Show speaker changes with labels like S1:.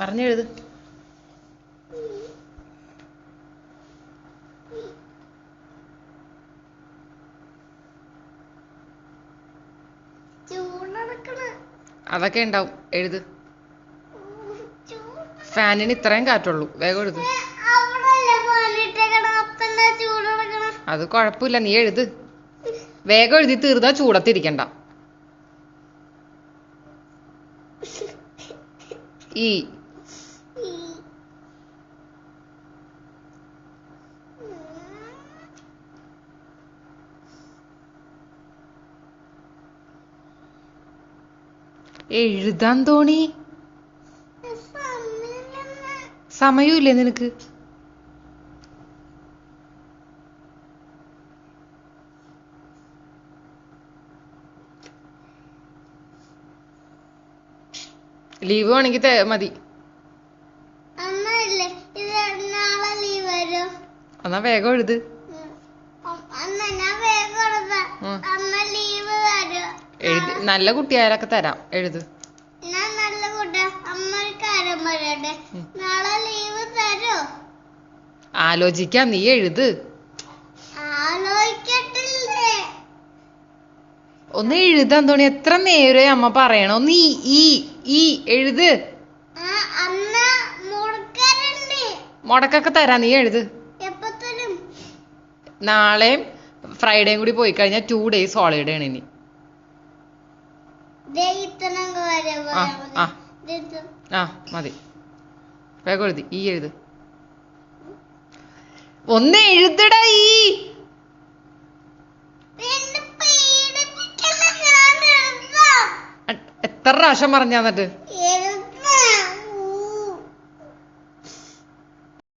S1: പറഞ്ഞെഴുത്. അതൊക്കെ ഉണ്ടാവും, എഴുത്. ഫാനിന് ഇത്രയും കാറ്റുള്ളൂ, വേഗം എഴുത്. അത് കുഴപ്പമില്ല, നീ എഴുത്. വേഗം എഴുതി തീർന്നാ ചൂടത്തിരിക്കണ്ട. ഈ എഴുതാൻ തോണി, സമയമില്ലേ നിനക്ക്? ലീവ് വേണമെങ്കിൽ മതി. എന്നാ വേഗം എഴുത്. എഴുതി, നല്ല കുട്ടിയായാലൊക്കെ തരാം, എഴുത്. ആലോചിക്കാം, നീ എഴുത്. ഒന്ന് എഴുതാൻ തോന്നി, എത്ര നേരെ അമ്മ പറയണോ? നീ ഈ എഴുത്. മുടക്കൊക്കെ തരാം, നീ എഴുത്. നാളെയും ഫ്രൈഡേയും കൂടി പോയി കഴിഞ്ഞാൽ 2 days ഹോളിഡേ ആണ് ഇനി. ആ മതി, വേഗം എഴുതി. ഈ എഴുത്, ഒന്ന് എഴുതടാ. ഈ എത്ര പ്രാവശ്യം പറഞ്ഞാ എന്നിട്ട്?